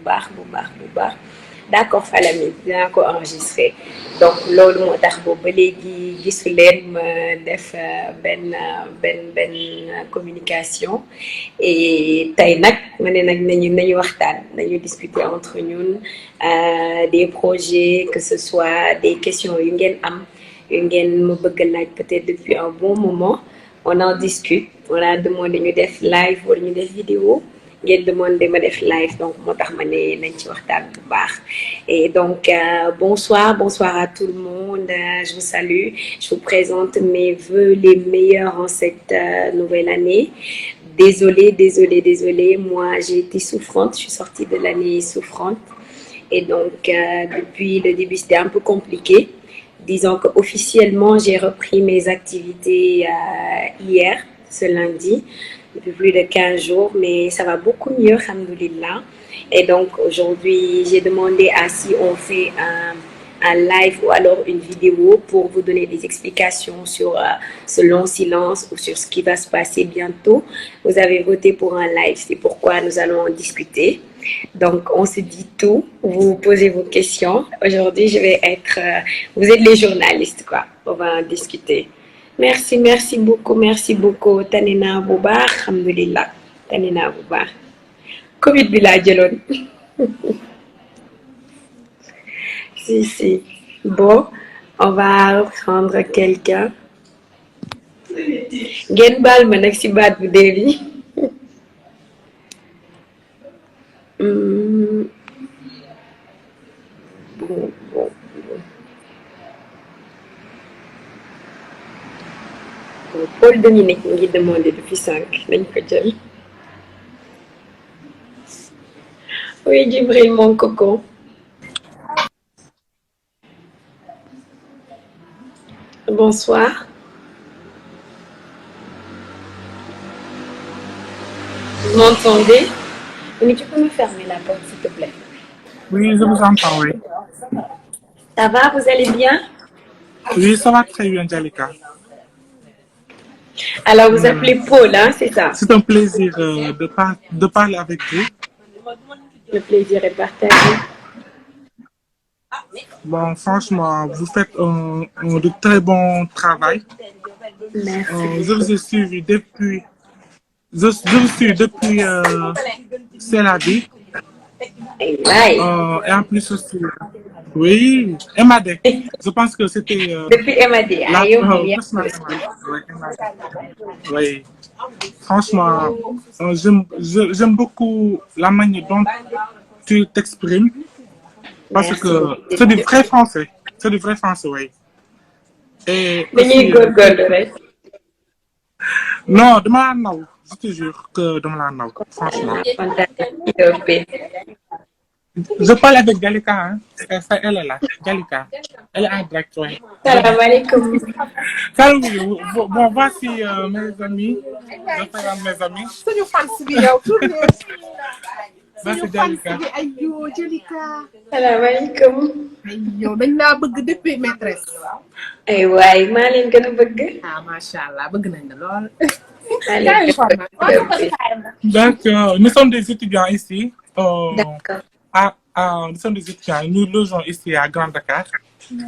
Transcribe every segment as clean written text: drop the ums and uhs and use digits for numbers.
bu baax d'accord Falami dinaa ko enregistrer donc loolu moo tax boobu ba léegi gisu leen ma def benn communication et tey nag ma ne nag nañu waxtaan nañu discuter entre ñun des projets que ce soit des questions yu ngeen am yu ngeen ma bëgg a laaj peut-être depuis un bon moment on en discute on a demandé ñu def live wala ñu def vidéo ngeen demandé ma def live donc moo tax ma ne nañ ci waxtaan bu baax et donc bonsoir à tout le monde je vous salue je vous présente mes vœux les meilleurs en cette nouvelle année désolée moi j'ai été souffrante je suis sortie de l'année souffrante et donc depuis le début c'était un peu compliqué disons que officiellement j'ai repris mes activités hier ce lundi depuis plus de 15 jours, mais ça va beaucoup mieux, alhamdoulilah. Et donc, aujourd'hui, j'ai demandé à si on fait un live ou alors une vidéo pour vous donner des explications sur ce long silence ou sur ce qui va se passer bientôt. Vous avez voté pour un live, c'est pourquoi nous allons en discuter. Donc, on se dit tout, vous posez vos questions. Aujourd'hui, je vais être... vous êtes les journalistes, quoi. On va en discuter. Merci beaucoup tane naa bu baax alhamdulillah tane naa bu baax Covid bi laa jëloon si bon on va reprendre quelqu'un ngeen baal ma nag si baat bu dee bi bon Paul Dominique mu ngi demandé depuis 5 nañ ko jël oui Djibril mon coco bonsoir vous m'entendez? Mais tu peux me fermer la porte s'il te plaît? Oui, je vous entends, oui. Ça va, vous allez bien? Oui, ça va très bien, Jalika. Alors, vous appelez Paul, hein, c'est ça? C'est un plaisir de parler avec vous. Le plaisir est partagé. Bon, franchement, vous faites de très bon travail. Merci. Je vous ai suivi depuis... Je vous suis depuis C'est la vie. Et et en plus aussi... Oui, Emadé. Je pense que c'était... depuis Emadé. Oui. Franchement, j'aime beaucoup la manière dont tu t'exprimes. Parce Merci. que c'est du vrai français. C'est du vrai français, oui. Et aussi, non, dama la naw. Je te jure que dama la naw. Franchement. Je parle avec Jalika, hein. Elle est là, Jalika. Elle est en direct, oui. Salam alaikum. Salut, bon, voici mes amis. Je présente mes amis. Merci Jalika. Salam alaikum. yow dañ laa bëgg depuis maîtresse. ay waay maa leen gën a bëgg. macha allah bëgg nañ la lool. Donc, nous sommes des étudiants ici. D'accord. Nous sommes des étudiants. Nous logeons ici à Grand Dakar.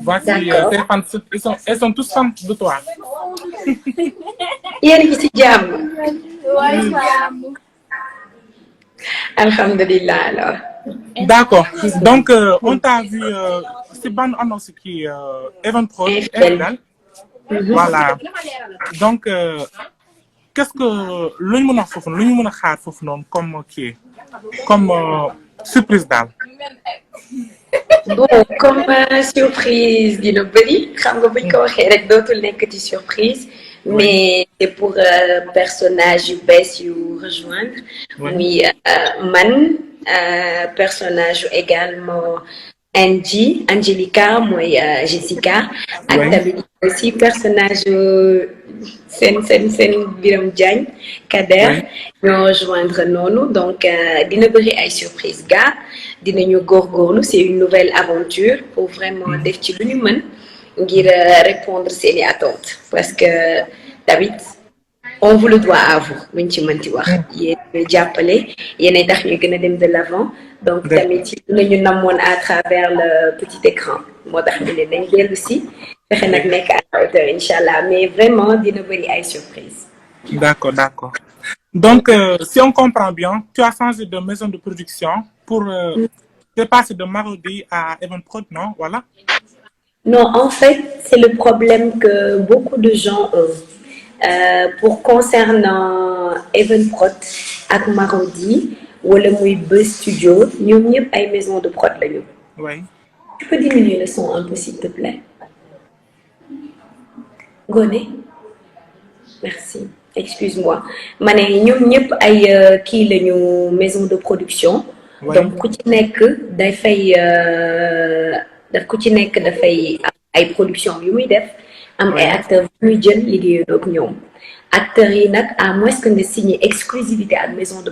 Voici ces fans. Elles sont tous fans de toi. yéen a ngi ci jàmm. Alhamdulillah alors. D'accord. Donc, on t'a vu ces bandes annonces qui Evenprod, Infidèle. Voilà. Donc, qu'est-ce que lu ñu mën a xaar foofu noonu comme surprise daal. Bon, comme surprise dina bëri xam nga buñ ko waxee rek dootul nekk ci surprise. Mais c'est pour personnage yu bees yu rejoindre. Oui, man personnage également Angelica mooy Jessica. ak tamit aussi personnage seen Biram Diagne Kader ñoo rejoindre noonu donc dina bëri ay surprise ga dinañu góorgóorlu c'est une nouvelle aventure pour vraiment def ci lu ñu mën ngir répondre seeni attentes parce que tamit on vous le doit à vous luñ ci mënti wax yéen ñuy jàppale yéenay tax ñu gën a dem de l'avant donc tamit ci lañu namoon à travers le petit écran moo tax ñu ne nañ dellu si fexe nag nekk à la hauteur incha allah mais vraiment dina bëri ay surprise. D'accord. Donc si on comprend bien tu as changé de maison de production pour t'es passé de Marodi à Evenprod, non? Voilà. Non, en fait, c'est le problème que beaucoup de gens ont. Pour concernant Evenprod ak Marodi wala muy Buzz Studio ñoom ñëpp ay maison de prod lañu. Oui. Tu peux diminuer le son un peu s'il te plaît. Ngoné. Merci. Excuse-moi. Ma ne ñoom ñëpp ay kii lañu maison de production. Oui. Donc ku ci nekk dafay am ay production yu muy def. am ay acteurs yu muy jël liggéeyandoo ak ñoom acteurs yi nag à moins que nga signé exclusivité ak maison de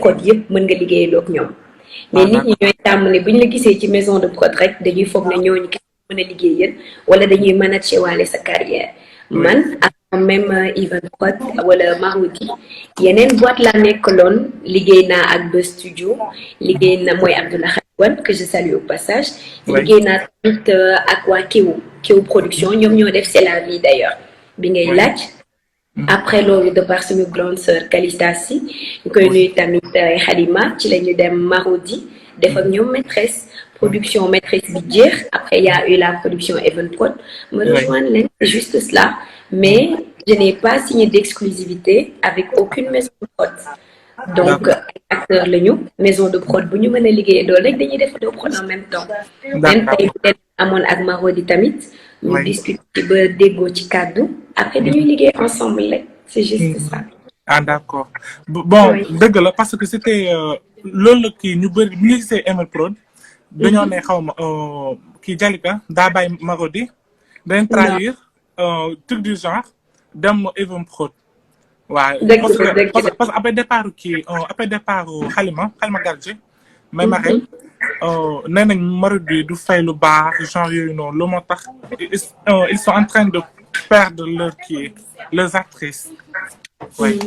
prod yëpp mën nga liggéeyandoo ak ñoom mais nit ñi ñooy tàmm ne bu ñu la gisee ci maison de prod rek dañuy foog ne ñooñu kese mën a liggéeyal wala dañuy manager waale sa carrière man ak même Evenprod wala Marodi yeneen boîte laa nekkaloon liggéey naa ak Buzz Studio liggéey na mooy Abdoulaye Wan que je salue au passage liggéey naa tamit ak waa Kéwu production ñoom ñoo def c'est la vie d'ailleurs bi ngay laaj après loolu de par suñu grande sœur Kalista Si ñu koy nuyu tamit Halima ci la ñu dem Marodi def ak ñoom maîtresse production maîtresse bi jeex après y a eu la production Evenprod me rejoindre leen c'est juste cela mais je n'ai pas signé d'exclusivité avec aucune maison de prod donc ay acteurs lañu maison de prod bu ñu mën a liggéeyee doole rek dañuy def deux prod en même temps même tey bu leen amoon ak Marodi tamit ñu discuter ba déggoo ci kàddu après dañuy liggéey ensemble rek c'est juste ça. Ah d'accord bon dëgg la parce que c'était loolu la kii ñu bëri bu ñu gisee Evenprod dañoo ne xaw ma kii Jalika daa bàyyi Marodi dañ trahir truc du genre dem Evenprod waaw parce que après départ Halima Gardji may maxel nee nañ Marodi du fay lu baax genre yooyu noonu lu moo tax ils sont en train de perdre leurs actrices. Oui.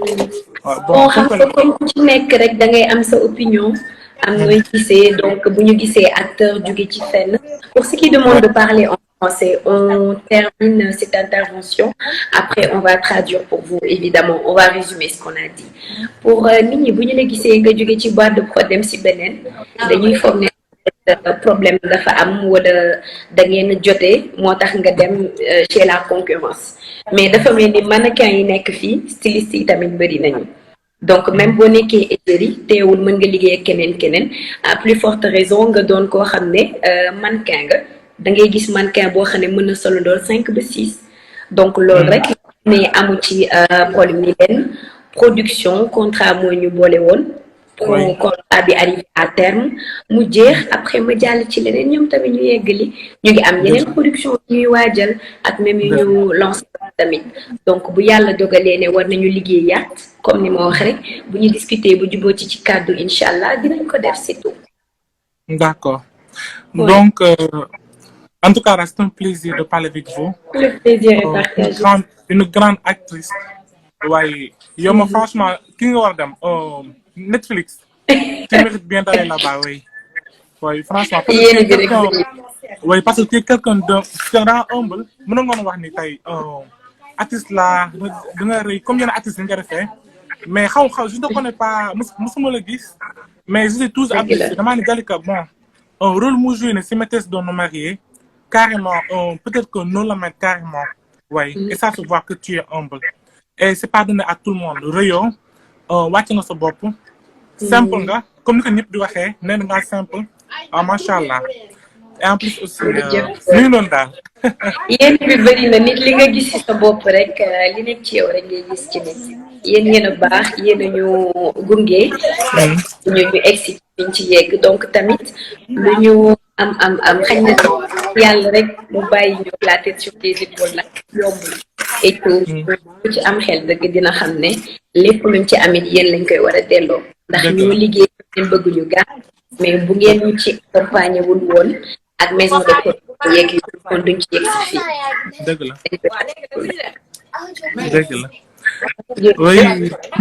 Bon xam nga comme ku ci nekk rek da ngay am sa opinion am nooy gisee donc bu ñu gisee acteur jóge ci fenn pour ceux qui demandent de parler en français on termine cette intervention après on va traduire pour vous évidemment on va résumer ce qu'on a dit pour nit ñi bu ñu la gisee nga jóge ci boîte de prod dem si beneen dañuy foog ne problème dafa am wala da ngeen jotee moo tax nga dem chez la concurrence mais dafa mel ni mannequin yi nekk fii styliste yi tamit bëri nañu donc même boo nekkee égérie teewul mën nga liggéey ak keneen à plus forte raison nga doon koo xam ne mannequin nga da ngay gis mannequin boo xam ne mën na solo dool 5 ba 6 donc loolu rek mais amu ci problème ni leen production contrat mooy ñu boole woon pour contrat bi arrivé à terme mu jeex après ma jàll ci leneen ñoom tamit ñu yeggali ñu ngi am yeneen production ñuy waajal ak même yu ñu lancé tamit donc bu yàlla dogalee ne war nañu liggéeyaat comme ni ma wax rek bu ñu discuter bu juboo ci kàddu incha allah dinañ ko def c'est tout. D'accord. Donc en tout cas c'est un plaisir de parler avec vous. Le plaisir est partagé. Une grande actrice. waaye yow ma franchement ki nga war dem Netflix. Tu mérites bien d'aller là-bas, oui. Oui, franchement. Parce que tu es quelqu'un de humble. Je ne sais pas artiste là, combien d'artistes tu as fait. Mais je ne connais pas, je ne sais pas, mais je suis tous habitué. Bon, un rôle que je joue, c'est maîtresse de nos mariés. Carrément, peut-être que nous la mettons carrément. Oui, et ça se voit que tu es humble. Et c'est pas donné à tout le monde. Rayon, watching us bop. Simple nga, comme ni ko ñëpp di waxee, nee na nga simple. Ah machallah. Et en plus aussi ñu noonu daal. Yéen bi bëri na nit li nga gis ci sa bopp rek li nekk ci yow rek ngay gis ci nit. Yéen a baax, yéen a ñu gunge. ñu egsi fiñ ci yegg donc tamit lu ñu am xañ na yàlla rek mu bàyyi ñu la tête sur les épaules la yombul. Et tout ku ci am xel dëgg dina xam ne lépp luñ ci amit yéen lañ koy war a delloo ndax ñu liggéey ngeen bëgg ñu gaaw mais bu ngeen ñu ci accompagné wul woon ak maison de production yeeg yu kon duñ ci yegg si fii. Dëgg la dëgg la. Oui,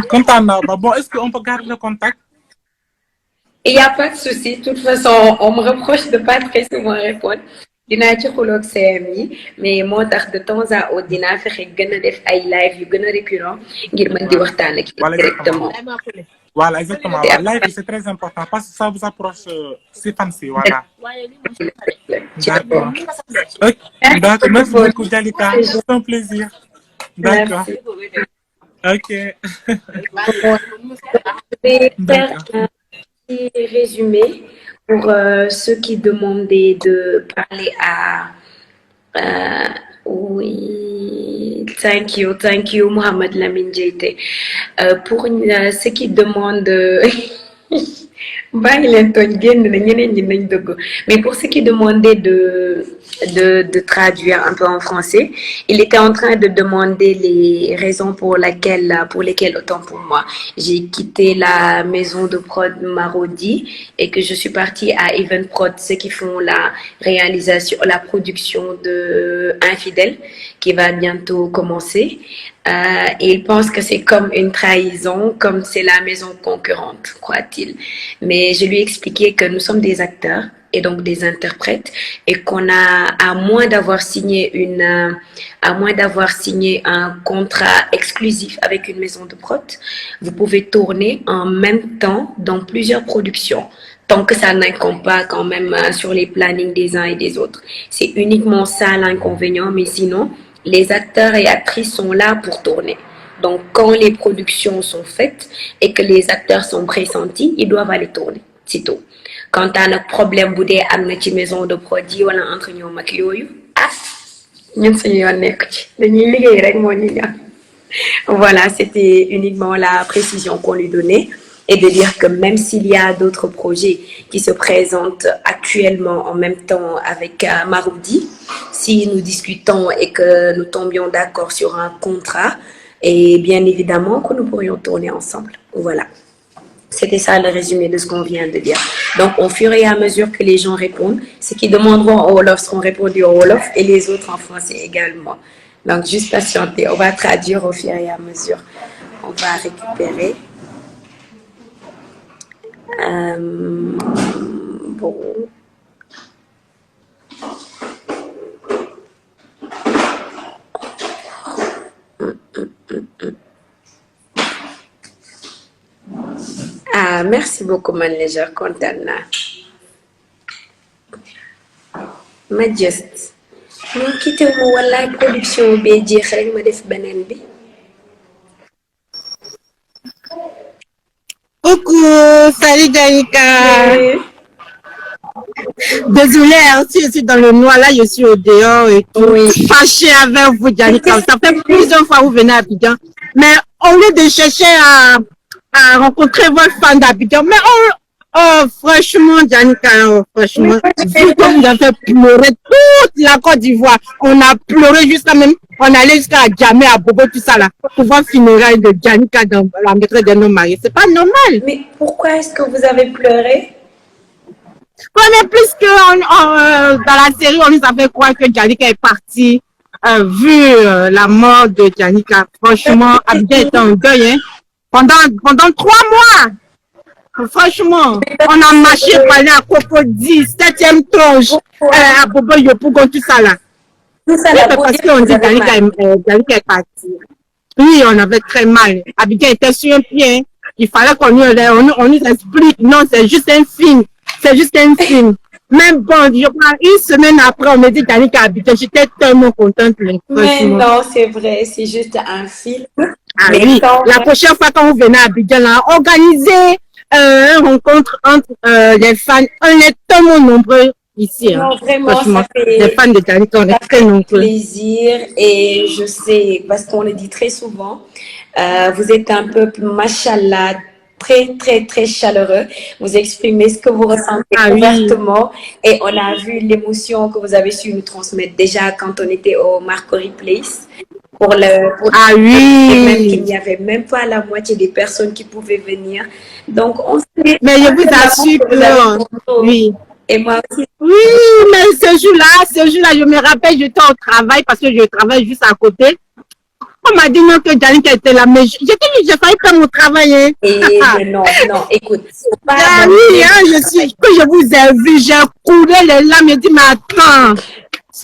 kontaan naa ba bon est-ce qu'on peut garder le contact? il n'y a pas de souci. De toute façon, on me reproche de pas très souvent répondre. Dinaa ci xuloog CM yi mais moo tax de temps à autre dinaa fexe gën a def ay live yu gën a récurrent ngir mën di waxtaan ak Voilà, directement. Voilà, exactement. Voilà. Live, c'est très important parce que ça vous approche si fancy. Voilà. D'accord. Ok. D'accord. Merci beaucoup, Jalika. C'est un plaisir. D'accord. Ok. Je vais faire un petit résumé pour ceux qui demandaient de parler à... oui, thank you, Mohamed Lamine Diaité. Pour ceux qui demandent... Mais pour ceux qui demandaient de traduire un peu en français, il était en train de demander les raisons pour lesquelles, autant pour moi, j'ai quitté la maison de prod Marodi et que je suis partie à Event Prod, ceux qui font la réalisation, la production de Infidèle, qui va bientôt commencer. Et il pense que c'est comme une trahison, comme c'est la maison concurrente, croit-il. Mais je lui ai expliqué que nous sommes des acteurs et donc des interprètes et qu'on a, à moins d'avoir signé un contrat exclusif avec une maison de prod, vous pouvez tourner en même temps dans plusieurs productions. Tant que ça n'incombe pas quand même sur les plannings des uns et des autres. C'est uniquement ça l'inconvénient, mais sinon, les acteurs et actrices sont là pour tourner. Donc, quand les productions sont faites et que les acteurs sont pressentis, ils doivent aller tourner. C'est tout. Quant à notre problème, boudé à notre maison de produits ou entre nous, voilà, c'était uniquement la précision qu'on lui donnait. Et de dire que même s'il y a d'autres projets qui se présentent actuellement en même temps avec Maroudi, si nous discutons et que nous tombions d'accord sur un contrat, et bien évidemment que nous pourrions tourner ensemble. Voilà. C'était ça le résumé de ce qu'on vient de dire. Donc, au fur et à mesure que les gens répondent, ceux qui demanderont au Wolof seront répondus au Wolof et les autres en français également. Donc, juste patienter. On va traduire au fur et à mesure. On va récupérer. Bon. Ah, merci beaucoup, manager. Content. Majest. Nous quittons la production BG. Je vais faire Coucou, salut Danica. Désolée, hein, si je suis dans le noir, là je suis au dehors et tout. Oui. Fâchée avec vous, Danica. Ça fait plusieurs fois que vous venez à Abidjan. Mais au lieu de chercher à rencontrer vos fans d'Abidjan, mais franchement, Danica, franchement, vu que vous avez pleuré toute la Côte d'Ivoire, on a pleuré jusqu'à même, on allait jusqu'à Djamé, à Bobo, tout ça là, pour voir funérailles de Danica dans la maîtresse de nos mariés. C'est pas normal. Mais pourquoi est-ce que vous avez pleuré? On est plus que dans la série, on nous avait croire que Danica est partie, vu la mort de Danica. Franchement, Abidjan était en deuil, hein. Pendant 3 mois. Franchement, on a marché pour aller à Cocody, 7e tronche, à Bobo Yopougon, tout ça là. Tout ça là, parce qu'on dit Danica est partie. Oui, on avait très mal. Abidjan était sur un pied. Hein. Il fallait qu'on nous explique. Non, c'est juste un film. C'est juste un film. Même bon, une semaine après, on me dit Danica Abidjan. J'étais tellement contente. Mais non, c'est vrai, c'est juste un film. Ah oui, la prochaine fois quand vous venez à Abidjan, là, organisez une rencontre entre les fans. On est tellement nombreux ici. Non, hein. vraiment, ça fait, les fans de Danica, on est très nombreux. plaisir et je sais, parce qu'on le dit très souvent, vous êtes un peuple, machallah, très, très, très chaleureux. Vous exprimez ce que vous ressentez ouvertement et on a vu l'émotion que vous avez su nous transmettre déjà quand on était au Marcory Place. Pour oui. Et même qu'il n'y avait même pas la moitié des personnes qui pouvaient venir. Donc, on sait. Mais je vous assure que oui. Et moi aussi. Oui, mais ce jour-là, je me rappelle, j'étais au travail parce que je travaille juste à côté. On m'a dit non que Janika était là, mais j'ai failli faire mon travail. Hein. Et non, écoute, c'est pas Ah oui, hein, que je vous ai vu, j'ai coulé les larmes, j'ai dit, mais attends,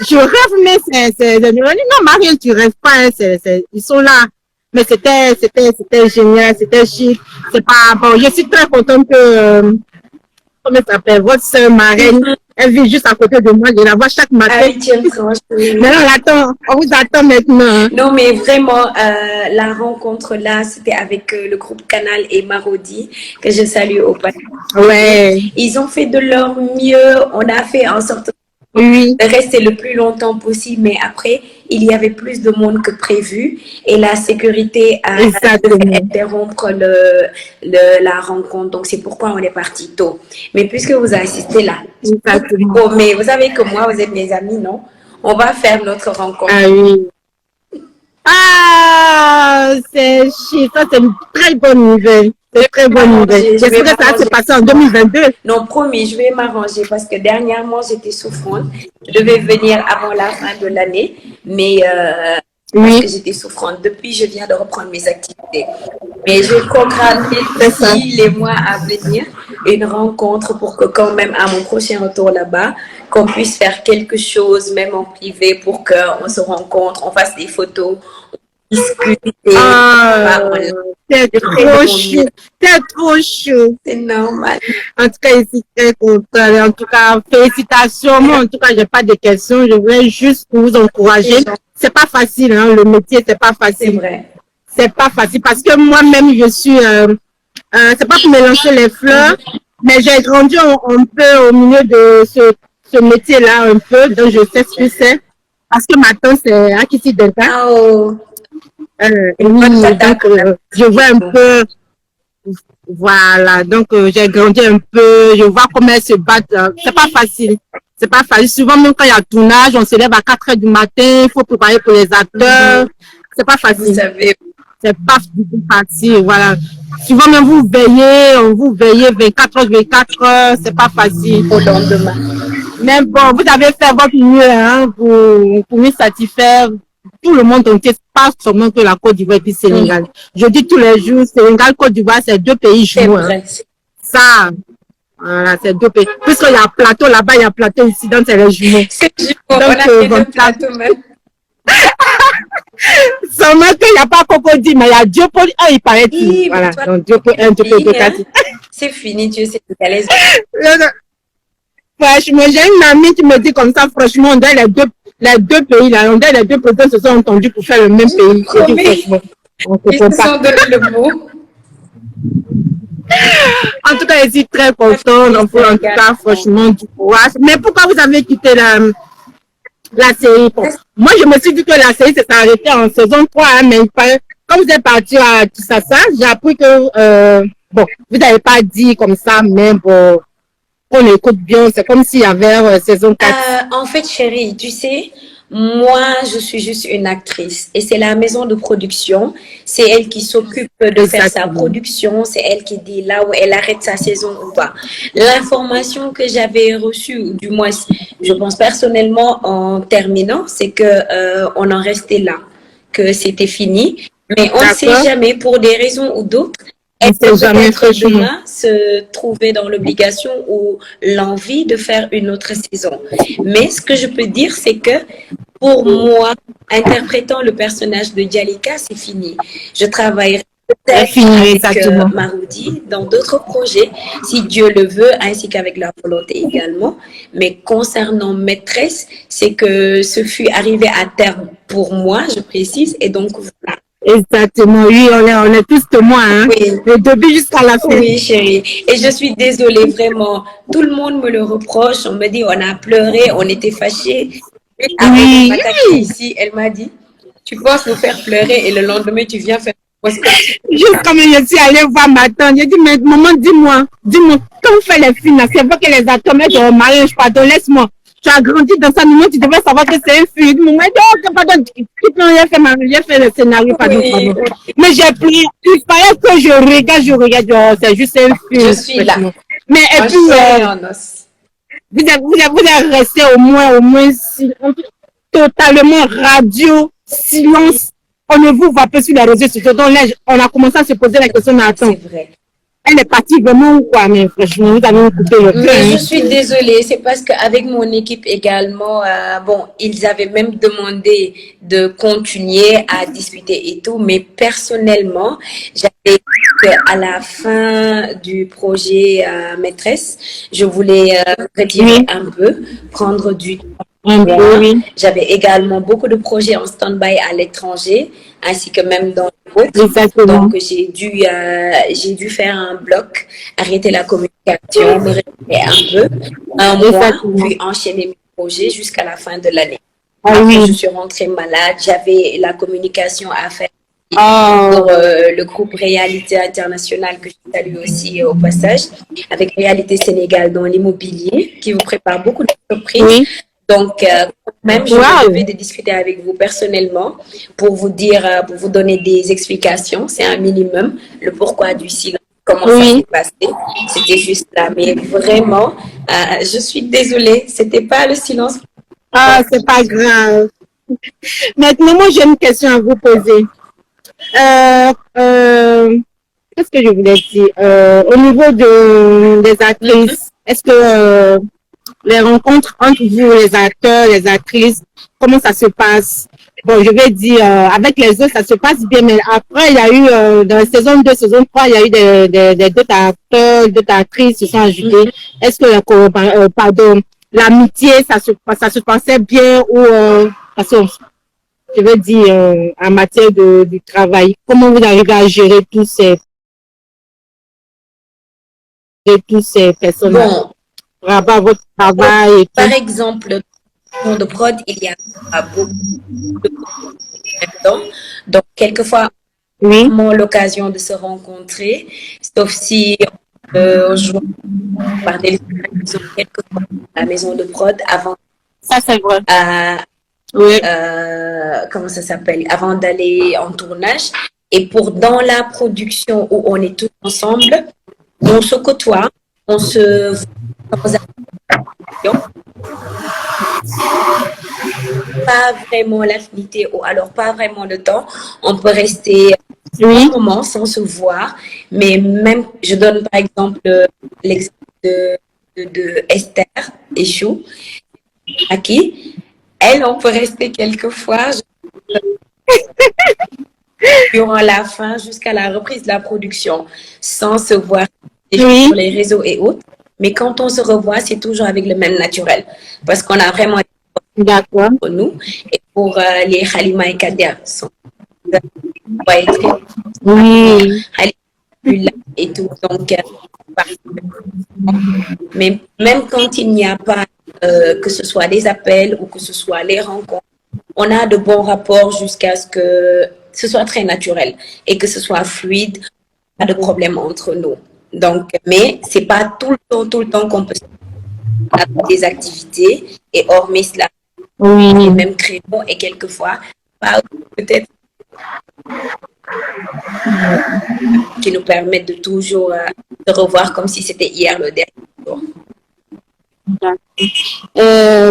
je rêve, mais c'est, non, Marie, tu rêves pas, hein, ils sont là. Mais c'était génial, c'était chic. C'est pas, bon, je suis très contente que, comment ça s'appelle, votre sœur marraine, elle vit juste à côté de moi, je la vois chaque matin. Ah, 8e tranche. Oui. Maintenant, on vous attend maintenant. Non, mais vraiment, la rencontre là, c'était avec le groupe Canal et Marodi, que je salue au passage. Ouais. Ils ont fait de leur mieux, on a fait en sorte oui. de rester le plus longtemps possible, mais après, il y avait plus de monde que prévu et la sécurité a dû interrompre la rencontre. Donc, c'est pourquoi on est parti tôt. Mais puisque vous assistez là, oh, mais vous savez que moi, vous êtes mes amis, non? On va faire notre rencontre. Ah oui. Ah, c'est chic. Ça, c'est une très bonne nouvelle. C'est très bonne nouvelle. J'espère que ça va se passer en 2022. Non, promis, je vais m'arranger parce que dernièrement, j'étais souffrante. Je devais venir avant la fin de l'année, mais parce que j'étais souffrante. Depuis, je viens de reprendre mes activités. Mais je programme d'ici les mois à venir une rencontre pour que quand même, à mon prochain retour là-bas, qu'on puisse faire quelque chose, même en privé, pour qu'on se rencontre, on fasse des photos, discuter. C'est trop chaud. C'est trop chaud. C'est normal. En tout cas, ici, très contente. En tout cas, félicitations. Moi, en tout cas, j'ai pas de questions. Je voulais juste vous encourager. C'est pas facile, hein, le métier, c'est pas facile. C'est vrai. C'est pas facile parce que moi-même, je suis, c'est pas pour mélanger les fleurs, mais j'ai grandi un peu au milieu de ce métier-là, un peu, donc je sais ce que c'est. Parce que ma tante, c'est Akiti Delta. Oh. Donc, je vois un peu, voilà, donc j'ai grandi un peu, je vois comment elles se battent. C'est pas facile. C'est pas facile. Souvent, même quand il y a tournage, on se lève à 4 heures du matin, il faut préparer pour les acteurs. C'est pas facile. Vous savez. C'est pas facile, voilà. Souvent, même vous veillez 24 heures, 24 heures, c'est pas facile. Au lendemain. Mais bon, vous avez fait votre mieux, hein, pour nous satisfaire. Tout le monde entier, pas seulement que la Côte d'Ivoire et puis Sénégal. Je dis tous les jours, Sénégal, Côte d'Ivoire, c'est 2 pays jumeaux. Hein. Ça, voilà, c'est 2 pays. Puisqu'il y a plateau là-bas, il y a plateau ici, donc c'est les jumeaux. C'est jumeaux, on a fait 2 plateaux même. Seulement qu'il n'y a pas Cocody, mais il y a Diopoli 1, il paraît tout. Oui, voilà, donc Diopoli 1, Diopoli 2, 4. C'est fini, tu sais, c'est à l'aise. Franchement, j'ai une amie qui me dit comme ça, franchement, on dirait les deux pays là, on dirait les 2 présidents se sont entendus pour faire le même pays. Franchement, ils se sont donné le mot. En tout cas, je suis très contente. En tout cas, franchement, du courage. Mais pourquoi vous avez quitté la série? Moi, je me suis dit que la série s'est arrêtée en saison 3, hein, mais quand vous êtes parti à Kinshasa, j'ai appris que, bon, vous n'avez pas dit comme ça, mais bon, qu'on écoute bien, c'est comme s'il y avait saison 4. En fait, chérie, tu sais, moi, je suis juste une actrice et c'est la maison de production. C'est elle qui s'occupe de faire sa production. C'est elle qui dit là où elle arrête sa saison ou pas. L'information que j'avais reçue, ou du moins, je pense personnellement en terminant, c'est que on en restait là, que c'était fini. Mais on ne sait jamais, pour des raisons ou d'autres, elle peut peut-être demain se trouver dans l'obligation ou l'envie de faire une autre saison. Mais ce que je peux dire, c'est que pour moi, interprétant le personnage de Jalika, c'est fini. Je travaillerai peut-être avec Marodi dans d'autres projets, si Dieu le veut, ainsi qu'avec la volonté également. Mais concernant Maîtresse, c'est que ce fut arrivé à terme pour moi, je précise, et donc voilà. Exactement, oui, on est tous témoins, hein. Oui. Le début jusqu'à la fin. Oui, chérie. Et je suis désolée, vraiment. Tout le monde me le reproche. On me dit, on a pleuré, on était fâchés. Oui. Ici, elle m'a dit, tu penses nous faire pleurer et le lendemain, tu viens faire... Juste comme je suis allée voir ma tante, j'ai dit, mais maman, dis-moi, quand vous faites les films, c'est vrai que les acteurs mettent au mariage, pardon, laisse-moi. Tu as grandi dans ça, tu devrais savoir que c'est un film. Moi, pardon, j'ai fait le scénario, pardon, pardon. Mais j'ai pris, il fallait que je regarde, c'est juste un film. Je suis là. Mais et puis, vous êtes resté au moins, totalement radio, silence. on ne vous voit pas sur les réseaux sociaux. Donc là, on a commencé à se poser la question, mais attends, C'est vrai. elle est partie vraiment ou quoi? Mais franchement, vous avez coupé le Mais pain. je suis désolée, c'est parce qu'avec mon équipe également, bon, ils avaient même demandé de continuer à discuter et tout, mais personnellement, j'avais à la fin du projet maîtresse, je voulais retirer un peu, prendre du temps. Un peu, oui. J'avais également beaucoup de projets en stand-by à l'étranger, ainsi que même dans le groupe. Exactement. Donc, j'ai dû faire un bloc, arrêter la communication, me retirer un peu, un mois, Exactement. puis enchaîner mes projets jusqu'à la fin de l'année. Ah Après, oui. je suis rentrée malade, j'avais la communication à faire Oh. pour le groupe Réalité Internationale, que je salue aussi au passage, avec Réalité Sénégal dans l'immobilier, qui vous prépare beaucoup de surprises. Oui. Donc, même, je Wow. me devais de discuter avec vous personnellement pour vous dire, pour vous donner des explications. C'est un minimum, le pourquoi du silence, comment ça Oui. s'est passé. C'était juste là. Mais vraiment, je suis désolée, c'était pas le silence. Ah, c'est pas grave. Maintenant, moi, j'ai une question à vous poser. Qu'est-ce que je voulais dire? Au niveau des actrices, est-ce que les rencontres entre vous, les acteurs, les actrices, comment ça se passe? Bon, je vais dire, avec les autres, ça se passe bien, mais après, il y a eu, dans la saison 2, saison 3, il y a eu d'autres acteurs, d'autres actrices qui se sont ajoutés. Est-ce que, pardon, l'amitié, ça se passait bien ou, parce que, je veux dire, en matière du travail, comment vous arrivez à gérer tous ces personnages? Bon, Par rapport à votre travail et par tout. exemple, dans de prod, il y a beaucoup de temps. Donc, quelquefois, Oui, on a l'occasion de se rencontrer, sauf si on joue par télévision quelquefois à la maison de prod avant ça c'est vrai. Oui. Oui, Comment ça s'appelle, avant d'aller en tournage. Et pour dans la production où on est tous ensemble, on se côtoie, on se voit sans affection. Pas vraiment l'affinité ou alors pas vraiment le temps. On peut rester oui, un moment sans se voir, mais même, je donne par exemple l'exemple de Esther Échou, à qui elle, on peut rester quelquefois durant la fin jusqu'à la reprise de la production sans se voir oui, sur les réseaux et autres. Mais quand on se revoit, c'est toujours avec le même naturel parce qu'on a vraiment d'accord. pour nous. Et pour les Halima et Kader, sont ouais, très Oui, Halima et tout. Donc, mais même quand il n'y a pas, que ce soit des appels ou que ce soit les rencontres, on a de bons rapports jusqu'à ce que ce soit très naturel et que ce soit fluide, pas de problème entre nous. Donc, mais c'est pas tout le temps qu'on peut faire des activités et hormis cela, les oui, mêmes créneaux et quelquefois, pas peut-être qui nous permettent de toujours se revoir comme si c'était hier le dernier jour.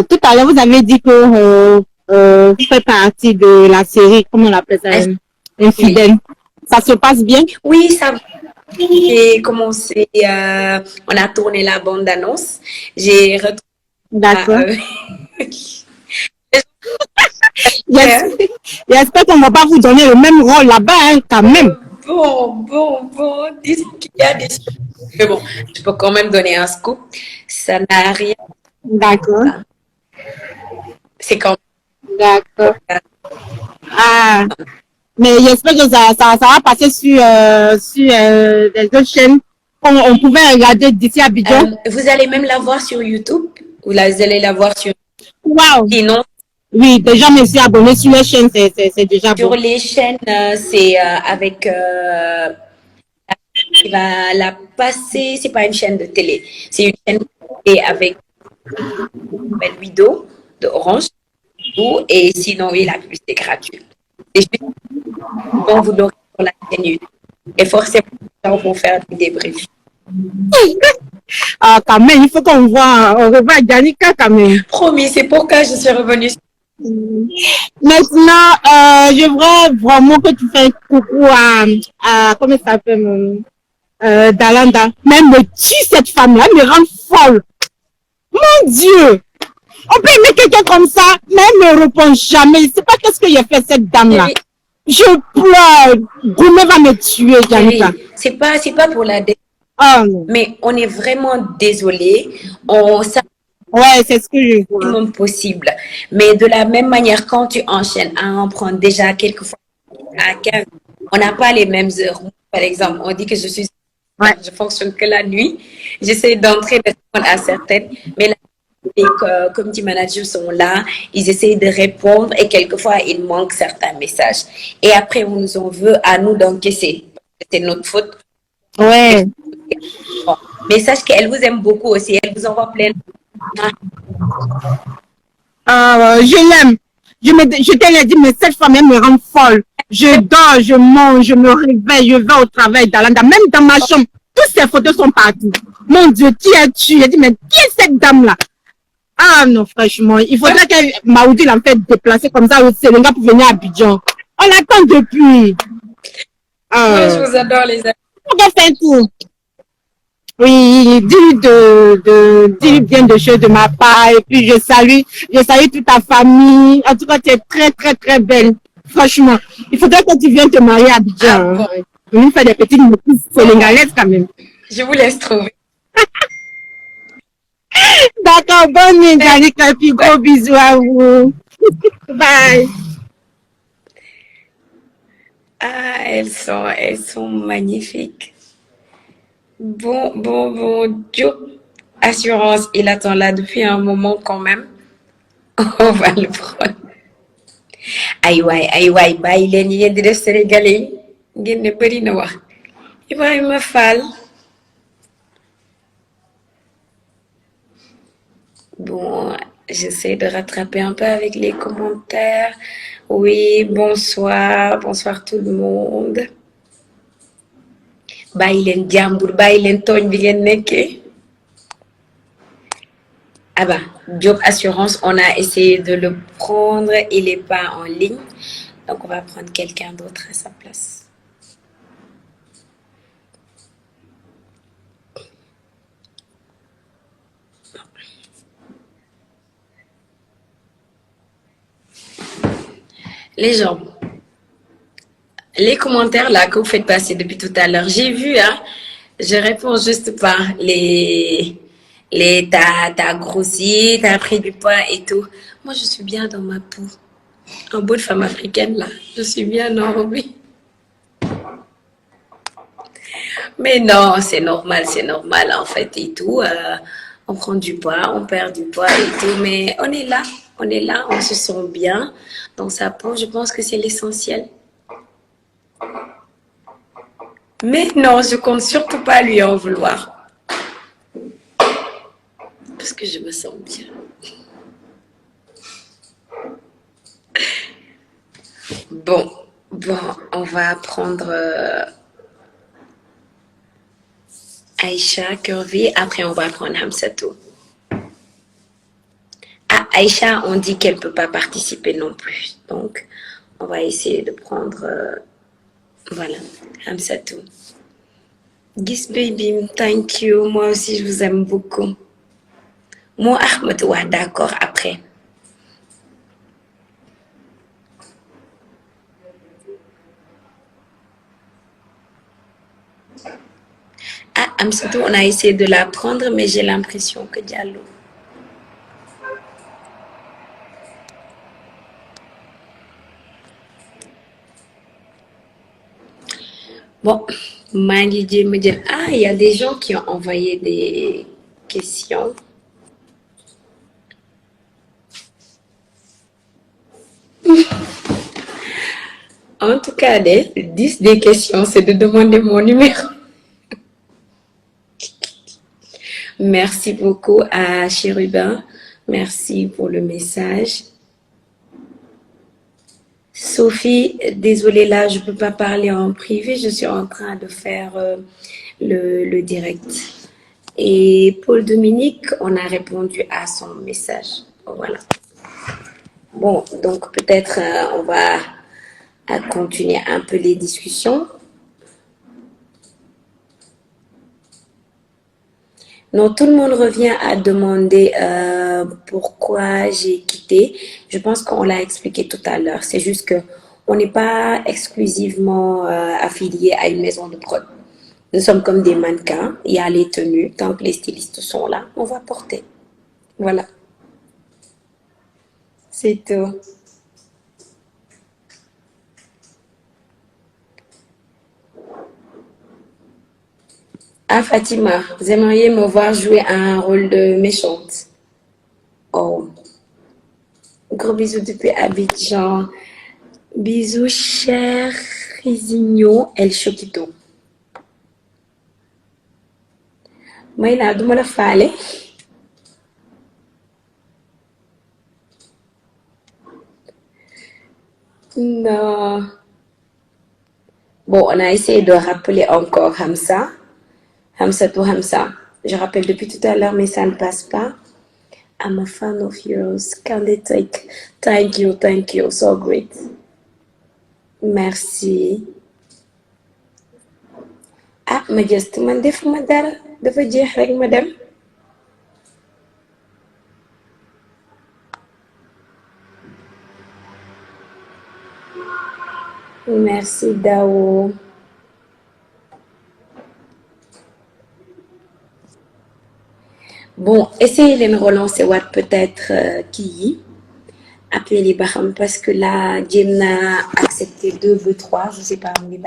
tout à l'heure, vous avez dit que vous faites partie de la série, comment on appelle ça? Infidèle. Ça se passe bien? Oui, ça va. J'ai commencé, on a tourné la bande-annonce. J'ai retrouvé. D'accord. J'espère qu'on ne va pas vous donner le même rôle là-bas, hein, quand même. Bon. Disons qu'il y a des choses. Mais bon, je peux quand même donner un scoop. Ça n'a rien. D'accord. C'est quand D'accord. Ah. Mais j'espère que ça va passer sur les autres chaînes qu'on pouvait regarder d'ici à Abidjan. Vous allez même la voir sur YouTube. Vous allez la voir sur. Wow. Sinon. Oui, déjà, je me suis abonnée sur les chaînes, c'est déjà sur bon. les chaînes, c'est avec. Il va la passer. C'est pas une chaîne de télé. C'est une chaîne et avec une vidéo de Orange. Et sinon, oui, la plus c'est gratuit. Et juste, bon, vous l'aurez sur la chaîne YouTube. Et forcément, on va faire des débriefs. Ah, quand même, il faut qu'on revoie Danica quand même. Promis, c'est pourquoi je suis revenue. Maintenant, je voudrais vraiment que tu fasses un coucou à comment ça s'appelle, Dalanda. Même me tue cette femme-là, elle me rend folle. Mon Dieu! On peut aimer quelqu'un comme ça, mais elle ne répond jamais. Je ne sais pas qu'est-ce que j'ai fait cette dame-là. Chérie, Je pleure. Goumé va me tuer, Janika. chérie, c'est pas pour la dé- Oh non. mais on est vraiment désolé. On ça Ouais, c'est ce que je vois. maximum possible. Mais de la même manière, quand tu enchaînes à en prendre déjà quelquefois à 15, on n'a pas les mêmes heures. Moi, par exemple, on dit que Ouais. je fonctionne que la nuit. J'essaie d'entrer de répondre à certaines, mais la et comme tes managers sont là, ils essayent de répondre et quelquefois il manque certains messages. Et après, on nous en veut à nous d'encaisser. C'est notre faute. Ouais. Bon. Mais sache qu'elle vous aime beaucoup aussi. Elle vous envoie plein. Je l'aime. Je t'ai dit, mais cette femme, elle me rend folle. Je dors, je mange, je me réveille, je vais au travail, Dalanda. Même dans ma chambre, toutes ces photos sont partout. Mon Dieu, qui es-tu? J'ai dit, mais qui est cette dame-là? Ah non, franchement, il faudrait que Maoudi l'en fait déplacer comme ça au Sénégal pour venir à Abidjan. On l'attend depuis. Moi, je vous adore, les amis. On va faire tout. Oui, dis-lui bien de choses de ma part. Et puis, je salue toute ta famille. En tout cas, tu es très, très, très belle. Franchement, il faudrait que tu viennes te marier à Abidjan. Ah, bon. Hein. On fait des petites notices sénégalaises quand même. Je vous laisse trouver. D'accord, bonne nuit, Janika, et puis gros bisous à vous. Bye. Ah, elles sont magnifiques. Bon, Dieu. Assurance, il attend là depuis un moment quand même. On va le prendre. Ay waay, bàyyi leen yi ngeen di def sénégalais yi. Ngeen ne bëri na wax. Ibrahima Fall. Bon, j'essaie de rattraper un peu avec les commentaires. Oui, bonsoir tout le monde. Bàyyi leen jàmbur, bàyyi leen tooñ bi ngeen nekkee. Ah bah, Job Assurance, on a essayé de le prendre, il n'est pas en ligne. Donc, on va prendre quelqu'un d'autre à sa place. Les gens, les commentaires là que vous faites passer depuis tout à l'heure, j'ai vu, hein, je réponds juste pas t'as grossi, t'as pris du poids et tout. Moi, je suis bien dans ma peau. En bonne femme africaine, là. Je suis bien enrobée. Mais non, c'est normal, en fait, et tout. On prend du poids, on perd du poids et tout. Mais on est là, on se sent bien dans sa peau. Je pense que c'est l'essentiel. Mais non, je compte surtout pas lui en vouloir. Parce que je me sens bien. Bon, on va prendre Aïcha Curvy. Après, on va prendre Hamsatou. Ah, Aïcha, on dit qu'elle ne peut pas participer non plus. Donc, on va essayer de prendre... voilà, Hamsatou. Gis Baby, thank you. Moi aussi, je vous aime beaucoup. Moi, Ahmed, ouais, d'accord, après. Ah, Amsatou, on a essayé de la prendre, mais j'ai l'impression que Diallo. Bon, Mangi me dit, ah, il y a des gens qui ont envoyé des questions. En tout cas, les 10 des questions, c'est de demander mon numéro. Merci beaucoup à Chérubin. Merci pour le message. Sophie, désolée là, je ne peux pas parler en privé. Je suis en train de faire le direct. Et Paul Dominique, on a répondu à son message. Voilà. Bon, donc peut-être on va continuer un peu les discussions. Non, tout le monde revient à demander pourquoi j'ai quitté. Je pense qu'on l'a expliqué tout à l'heure. C'est juste que on n'est pas exclusivement affilié à une maison de prod. Nous sommes comme des mannequins. Il y a les tenues. Tant que les stylistes sont là, on va porter. Voilà. C'est tout. Ah, Fatima, vous aimeriez me voir jouer un rôle de méchante? Oh, gros bisous depuis Abidjan. Bisous, cher Risigno El Choquito. Maïla, duma la faale. Non. Bon, on a essayé de rappeler encore Hamza. Hamza to Hamza. Je rappelle depuis tout à l'heure, mais ça ne passe pas. I'm a fan of yours. Candy take. Thank you. So great. Merci. Ah, ma gëstu man defuma dara. Dafa jeex rek ma dem. Merci, Dao. Bon, essayez de me relancer Watt peut-être qui appelez Baham parce que là, Jim a accepté 2 ou 3, je sais pas, mais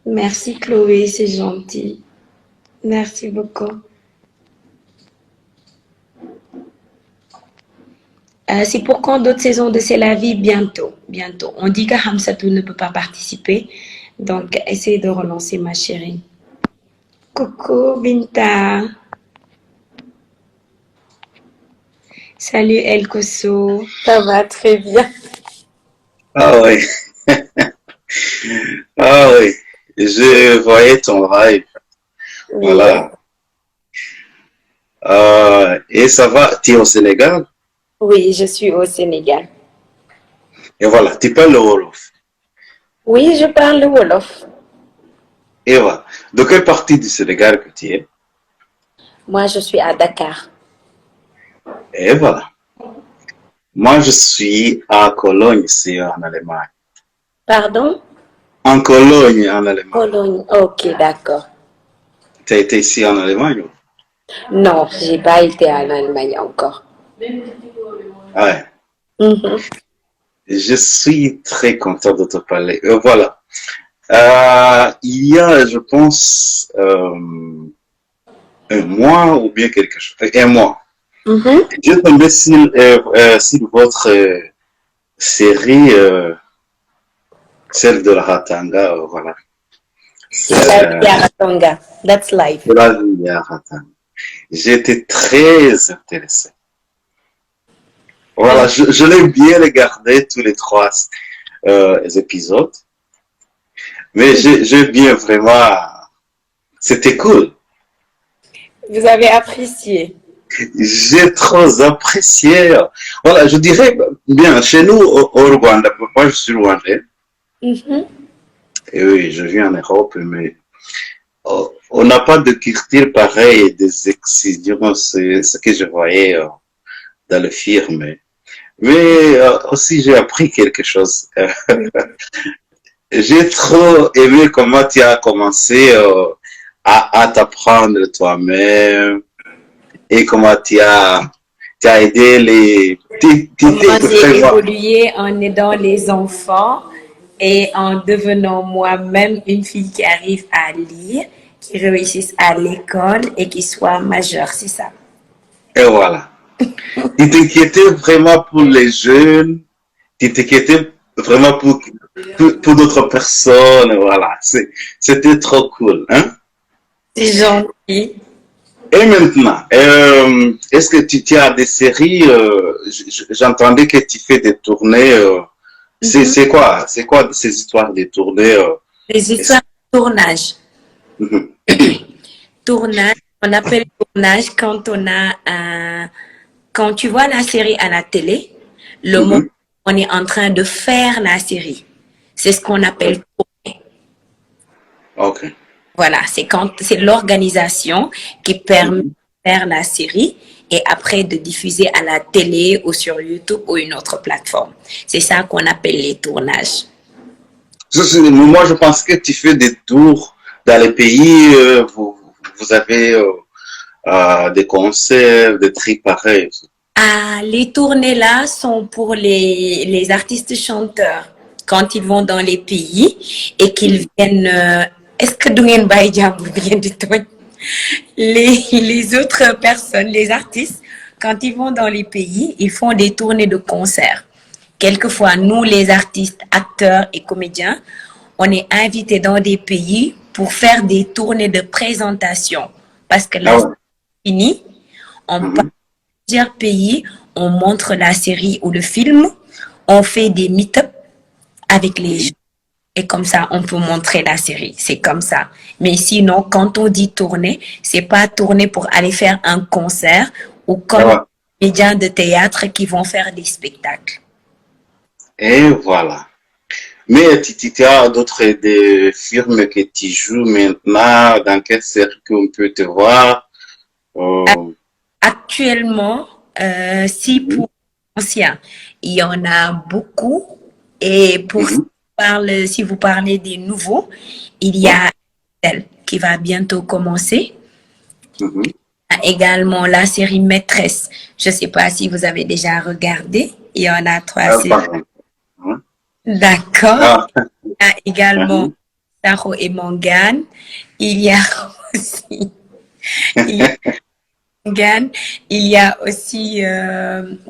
merci Chloé, c'est gentil. Merci beaucoup. C'est pour quand d'autres saisons de C'est la vie? Bientôt. On dit que Hamsatou ne peut pas participer, donc essayez de relancer ma chérie. Coucou Binta. Salut El Koso. Ça va très bien. Ah oui. Ah oui. Je voyais ton live. Oui. Voilà. Et ça va, tu es au Sénégal? Oui, je suis au Sénégal. Et voilà, tu parles le Wolof. Oui, je parle le Wolof. Et voilà. De quelle partie du Sénégal que tu es? Moi, je suis à Dakar. Et voilà. Moi, je suis à Cologne, ici en Allemagne. Pardon? En Cologne, en Allemagne. Cologne. Ok, d'accord. Tu as été ici en Allemagne? Non, j'ai pas été en Allemagne encore. Ouais. Mhm. Je suis très content de te parler. Voilà. Il y a, je pense, un mois ou bien quelque chose. Un mois. Mhm. Je tombé sur votre série, celle de la Ratanga, voilà. Tonga. That's life. De la vie à Ratanga. J'étais très intéressé. Voilà, je l'ai bien regardé tous les 3 épisodes. Mais j'ai bien vraiment... C'était cool. Vous avez apprécié. J'ai trop apprécié. Voilà, je dirais, bien, chez nous, au Rwanda, moi je suis rwandais. Mhm. Et oui, je vis en Europe, mais on n'a pas de culture pareille, des exigences, ce que je voyais dans le film. Mais aussi, j'ai appris quelque chose. J'ai trop aimé comment tu as commencé à t'apprendre toi-même et comment tu as aidé les... Comment j'ai évolué en aidant les enfants et en devenant moi-même une fille qui arrive à lire, qui réussisse à l'école et qui soit majeure, c'est ça. Et voilà. Tu t'inquiétais vraiment pour les jeunes, tu t'inquiétais vraiment pour d'autres personnes, voilà. C'était trop cool, hein? C'est gentil. Et maintenant, est-ce que tu as des séries, j'entendais que tu fais des tournées, c'est quoi ces histoires de tournées? Les histoires de tournage. Mhm. Tournage, on appelle tournage quand on a quand tu vois la série à la télé, le moment où on est en train de faire la série. C'est ce qu'on appelle tourner. Ok. Voilà, c'est l'organisation qui permet de faire la série et après de diffuser à la télé ou sur YouTube ou une autre plateforme. C'est ça qu'on appelle les tournages. Moi, je pense que tu fais des tours dans les pays, vous avez des concerts, des trucs pareils. Les tournées là sont pour les artistes chanteurs quand ils vont dans les pays et qu'ils viennent. Est-ce que Dungen Baïdjabou vient de toi? Les autres personnes, les artistes, quand ils vont dans les pays, ils font des tournées de concerts. Quelquefois, nous, les artistes, acteurs et comédiens, on est invités dans des pays pour faire des tournées de présentation. Parce que là, c'est fini, on part dans plusieurs pays, on montre la série ou le film, on fait des meet-up avec les gens. Et comme ça, on peut montrer la série. C'est comme ça. Mais sinon, quand on dit tourner, c'est pas tourner pour aller faire un concert ou comme les comédiens de théâtre qui vont faire des spectacles. Et voilà. Mais tu as d'autres des films que tu joues maintenant, dans quel circuit on peut te voir? Actuellement, si pour anciens, il y en a beaucoup. Et pour si vous parlez des nouveaux, il y a elle qui va bientôt commencer. Il y a également la série Maîtresse. Je ne sais pas si vous avez déjà regardé. Il y en a 3 séries. D'accord. Il y a également Saro et Mangane. Il y a aussi il y a aussi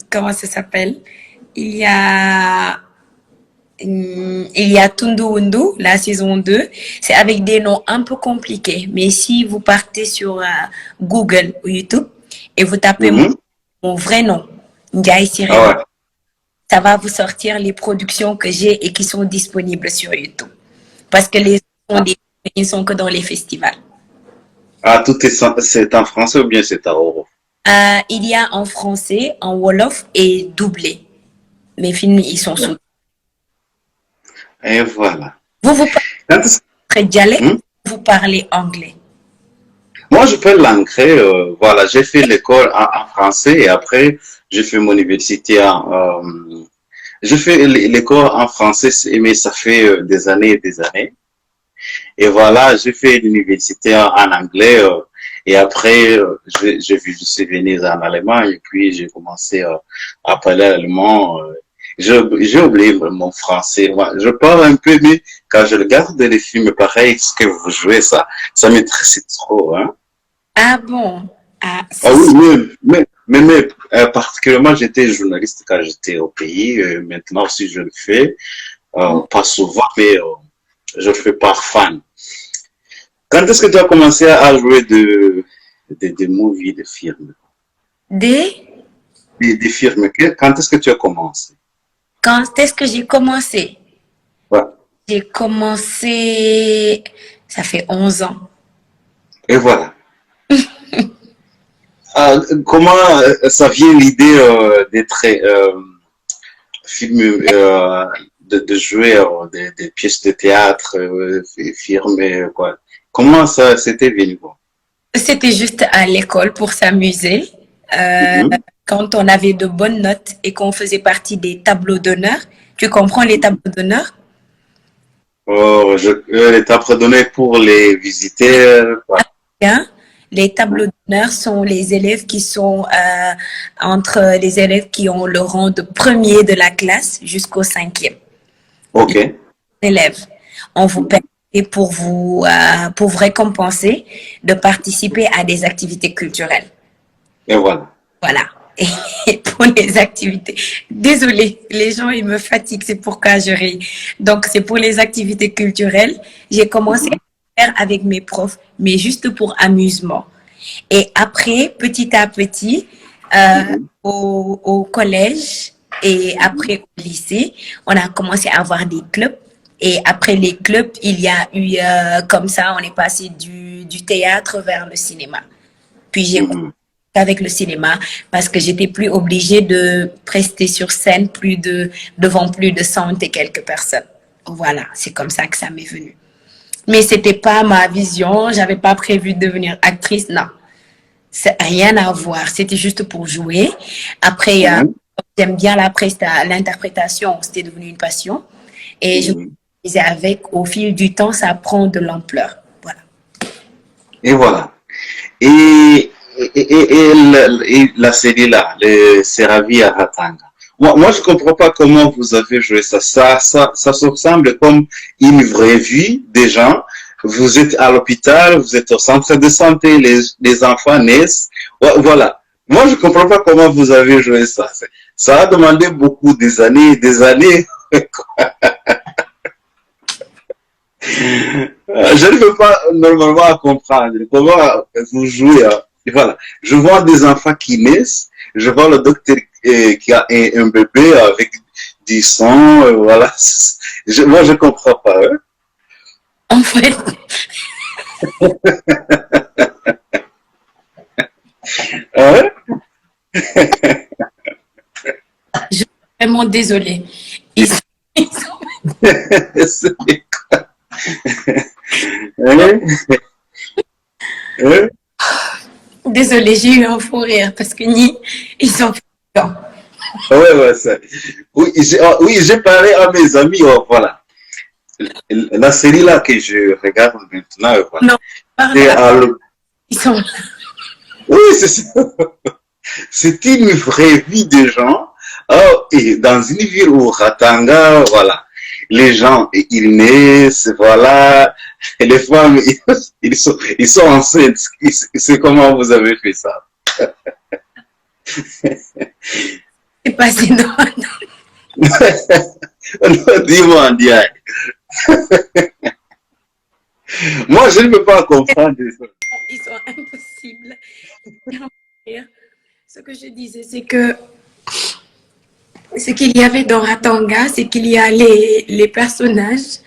comment ça s'appelle? Il y a Tundu Undu, la saison 2. C'est avec des noms un peu compliqués. Mais si vous partez sur Google ou YouTube et vous tapez mon vrai nom, Ndiaye Siré, ça va vous sortir les productions que j'ai et qui sont disponibles sur YouTube. Parce que les autres ils sont que dans les festivals. Tout c'est en français ou bien c'est en wolof? Il y a en français, en wolof et doublé. Mes films, ils sont sous. Et voilà. Vous parlez très dialecte, vous parlez anglais? Moi, je parle l'anglais. Voilà, j'ai fait l'école en français et après, j'ai fait mon université je fais l'école en français, mais ça fait des années et des années. Et voilà, j'ai fait l'université en anglais et après, je suis venu en Allemagne et puis j'ai commencé à parler allemand. J'ai oublié mon français. Je parle un peu, mais quand je regarde les films pareils, ce que vous jouez, ça m'intéresse trop. Hein? Ah bon? Oui, mais particulièrement, j'étais journaliste quand j'étais au pays. Maintenant aussi, je le fais. Pas souvent, mais je le fais par fan. Quand est-ce que tu as commencé à jouer des movies, des films? Des films. Quand est-ce que tu as commencé? Quand est-ce que j'ai commencé? Ouais. J'ai commencé, ça fait 11 ans. Et voilà. Comment ça vient l'idée d'être film, de jouer des pièces de théâtre, films, quoi? Comment ça s'était venu, quoi? C'était juste à l'école pour s'amuser. Quand on avait de bonnes notes et qu'on faisait partie des tableaux d'honneur. Tu comprends les tableaux d'honneur? Les tableaux d'honneur pour les visiteurs. Bien. Les tableaux d'honneur sont les élèves qui sont entre les élèves qui ont le rang de premier de la classe jusqu'au 5e. Ok. Élèves. On vous permet pour vous récompenser de participer à des activités culturelles. Et voilà. Voilà. Et pour les activités, désolée, les gens ils me fatiguent, c'est pourquoi je ris. Donc c'est pour les activités culturelles, j'ai commencé à faire avec mes profs, mais juste pour amusement. Et après, petit à petit, au collège et après au lycée, on a commencé à avoir des clubs. Et après les clubs, il y a eu comme ça, on est passé du théâtre vers le cinéma. Puis j'ai avec le cinéma parce que j'étais plus obligée de prester sur scène devant plus de 100 et quelques personnes. Voilà, c'est comme ça que ça m'est venu. Mais c'était pas ma vision, j'avais pas prévu de devenir actrice, non. C'est rien à voir, c'était juste pour jouer. Après, j'aime bien l'interprétation, c'était devenu une passion. Et je me disais au fil du temps, ça prend de l'ampleur. Voilà. Et voilà. Et la série là, le Seravi à Ratanga. Moi, je comprends pas comment vous avez joué ça. Ça se ressemble comme une vraie vie des gens. Vous êtes à l'hôpital, vous êtes au centre de santé, les enfants naissent. Voilà. Moi, je comprends pas comment vous avez joué ça. Ça a demandé beaucoup des années et des années. Je ne peux pas normalement comprendre comment vous jouez. Voilà. Je vois des enfants qui naissent, je vois le docteur qui a un bébé avec du sang, voilà. Moi, je comprends pas. Hein? En fait, Hein? je suis vraiment désolée. C'est quoi? Hein? Hein? Désolée, j'ai eu un fou rire parce que ils sont fatigants. Ouais, ça. Oui, j'ai parlé à mes amis, voilà. La série là que je regarde maintenant, voilà. Non, ils sont là. Oui, c'est ça. C'est une vraie vie des gens. Et dans une ville où Ratanga, voilà. Les gens, ils naissent, voilà. Et les femmes, ils sont enceintes. C'est comment vous avez fait ça? C'est passé dans... Dis-moi, Ndiaye. Moi, je ne peux pas comprendre ça. Ils sont impossibles. Ce que je disais, c'est que ce qu'il y avait dans Ratanga, c'est qu'il y a les personnages.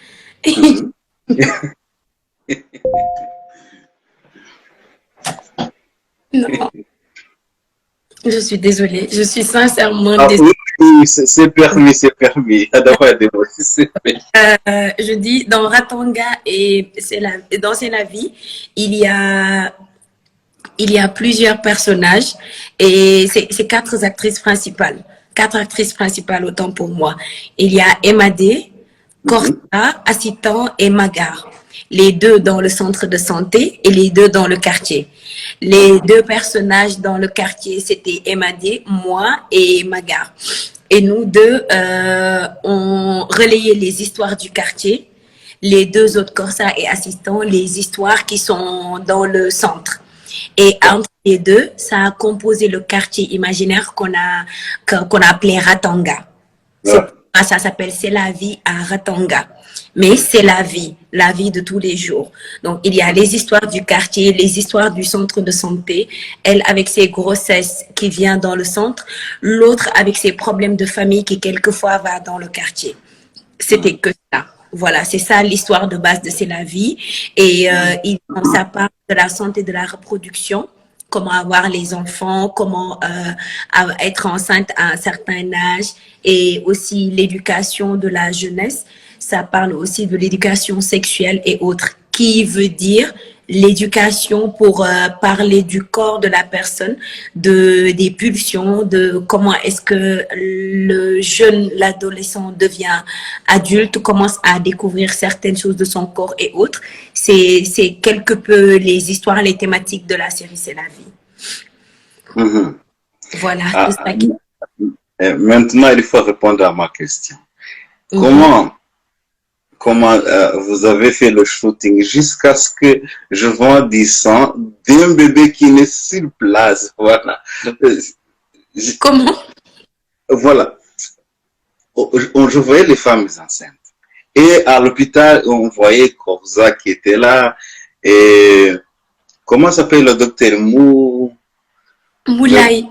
Non. Je suis désolée. Je suis sincèrement désolée. Oui, c'est permis, c'est permis. Je dis, dans Ratanga et dans Senavi, il y a plusieurs personnages et c'est 4 actrices principales. 4 actrices principales, autant pour moi. Il y a Emadé, Korsa, Assitan et Magar. Les 2 dans le centre de santé et les 2 dans le quartier. Les 2 personnages dans le quartier, c'était Emadé, moi et Magar. Et nous 2, on relayait les histoires du quartier. Les 2 autres, Korsa et Assistant, les histoires qui sont dans le centre. Et entre les 2, ça a composé le quartier imaginaire qu'on a appelé Ratanga. Ça s'appelle C'est la vie à Ratanga. Mais c'est la vie de tous les jours. Donc, il y a les histoires du quartier, les histoires du centre de santé, elle avec ses grossesses qui vient dans le centre, l'autre avec ses problèmes de famille qui quelquefois va dans le quartier. C'était que ça. Voilà, c'est ça l'histoire de base de C'est la vie. Et ça parle de la santé de la reproduction, comment avoir les enfants, comment être enceinte à un certain âge et aussi l'éducation de la jeunesse. Ça parle aussi de l'éducation sexuelle et autres, qui veut dire l'éducation pour parler du corps de la personne, des pulsions, de comment est-ce que l'adolescent devient adulte, commence à découvrir certaines choses de son corps et autres. C'est quelque peu les histoires, les thématiques de la série C'est la vie. Voilà. Maintenant, il faut répondre à ma question. Comment vous avez fait le shooting jusqu'à ce que je vois du sang d'un bébé qui est sur place. Voilà. Comment? Voilà. Je voyais les femmes enceintes. Et à l'hôpital, on voyait Korza qui était là. Et comment s'appelle le docteur Moulay.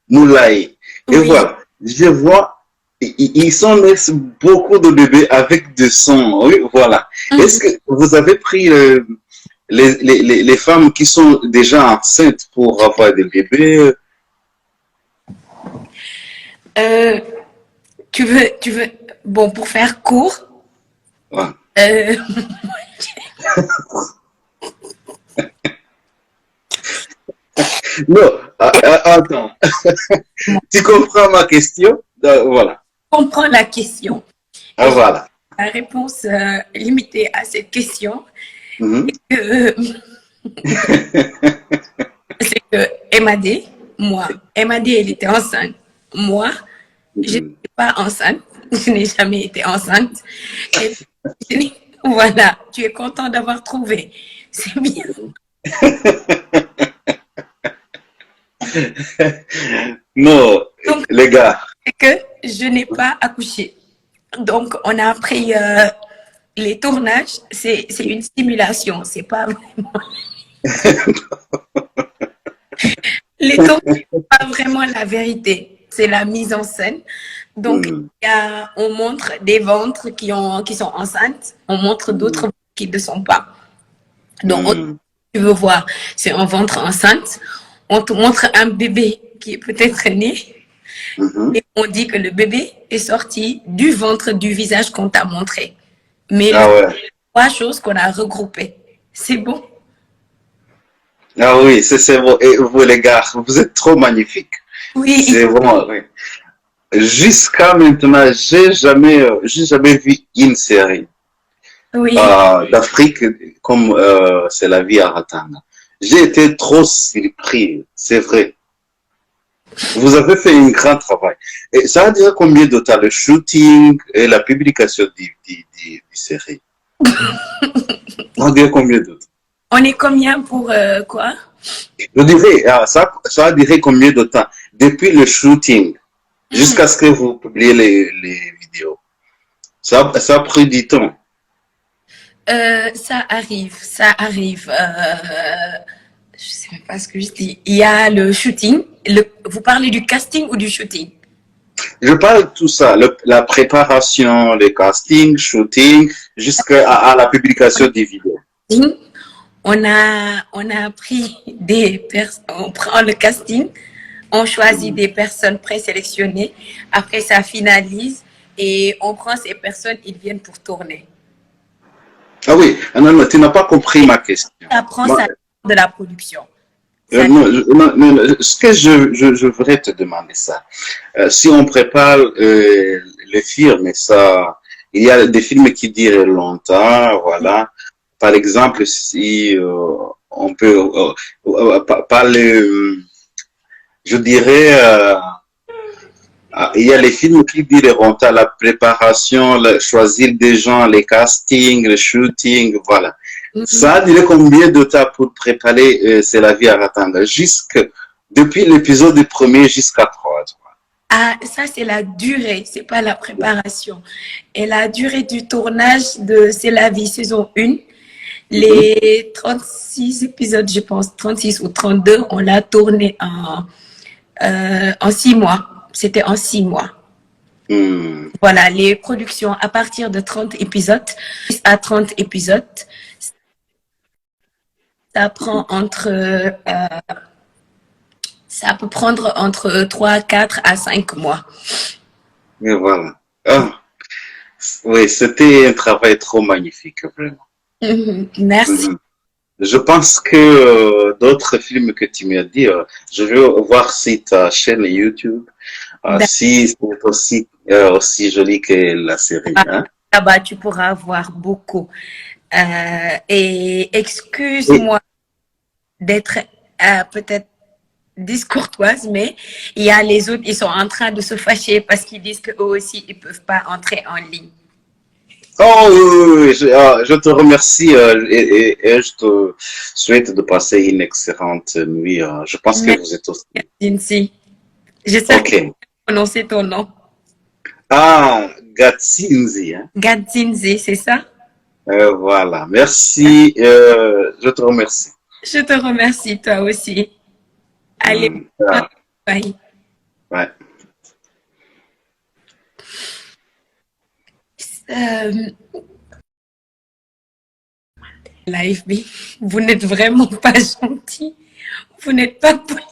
Moulay. Et Oui. voilà. Je vois. Ils sont nés beaucoup de bébés avec du sang. Oui, voilà. Est-ce que vous avez pris les femmes qui sont déjà enceintes pour avoir des bébés. Euh, tu veux, bon, pour faire court, Ouais. euh, Non, attends. Tu comprends ma question? Voilà. comprends la question. Ah, voilà. La réponse limitée à cette question, Mhm. c'est que MAD, moi, MAD, elle était enceinte. Moi, je Mhm. n'étais pas enceinte. Je n'ai jamais été enceinte. Et voilà, tu es content d'avoir trouvé. C'est bien. Non, Donc, les gars. c'est que je n'ai pas accouché. Donc, on a pris les tournages, c'est une simulation, c'est pas vraiment. Les tournages, c'est pas vraiment la vérité, c'est la mise en scène. Donc, Mhm. on montre des ventres qui sont enceintes, on montre d'autres qui ne le sont pas. Donc, Mhm. tu veux voir, c'est un ventre enceinte, on te montre un bébé qui est peut-être né, Mhm. et on dit que le bébé est sorti du ventre du visage qu'on t'a montré. Mais Ah ouais. trois choses qu'on a regroupées. C'est bon? Ah oui, c'est bon. Et vous, les gars, vous êtes trop magnifiques. Oui, C'est bon. Oui. Jusqu'à maintenant, j'ai jamais vu une série oui. d'Afrique comme c'est la vie à Ratanga. J'ai été trop surpris, c'est vrai. Vous avez fait un grand travail. Et ça a duré combien de temps, le shooting et la publication du série? Ça a duré combien de temps? On est combien pour quoi? Je dirais, ça a duré combien de temps? Depuis le shooting Hmm. jusqu'à ce que vous publiez les vidéos. Ça a pris du temps. Ça arrive, ça arrive. Je sais même pas ce que je dis. Il y a le shooting. Vous parlez du casting ou du shooting? Je parle de tout ça, la préparation, le casting, shooting, jusqu'à à la publication des vidéos. On a pris des personnes, on prend le casting, on choisit des personnes présélectionnées, après ça finalise et on prend ces personnes, ils viennent pour tourner. Ah oui, non, non, tu n'as pas compris ma question. Ça prend Moi, ça de la production. Ça, non, ce que je voudrais te demander ça, si on prépare le film, et ça, il y a des films qui durent longtemps, voilà. Par exemple, si on peut parler, je dirais, il y a les films qui durent longtemps, la préparation, choisir des gens, les castings, le shooting, voilà. Ça a duré combien de temps pour préparer C'est la vie à Ratanga? Depuis l'épisode premier jusqu'à 3. ah, ça c'est la durée, c'est pas la préparation. Et la durée du tournage de C'est la vie saison 1, les 36 épisodes, je pense, 36 ou 32, on l'a tourné en 6 mois. C'était en 6 mois. Hmm. Voilà, les productions à partir de 30 épisodes à 30 épisodes, ça prend ça peut prendre entre 3, 4 à 5 mois. Et voilà. Ah, oui, c'était un travail trop magnifique, vraiment. Merci. Mhm. Je pense que d'autres films que tu m'as dit, je vais voir si ta chaîne YouTube, si c'est aussi joli que la série. Hein? Là-bas, tu pourras voir beaucoup. Et Et, excuse-moi d'être peut-être discourtoise, mais il y a les autres, ils sont en train de se fâcher parce qu'ils disent qu'eux aussi, ils ne peuvent pas entrer en ligne. oh, oui, je te remercie et je te souhaite de passer une excellente nuit. Je pense que Merci, vous êtes aussi. Jinsi. J'espère que tu Ok. as prononcé ton nom. Ah, Gatsinzi. Hein? Gadzinzi, c'est ça? Voilà. Merci. Je te remercie. Je te remercie, toi aussi. Allez, Ah, bye. ouais. Euh, live B, vous n'êtes vraiment pas gentil. Vous n'êtes pas poli.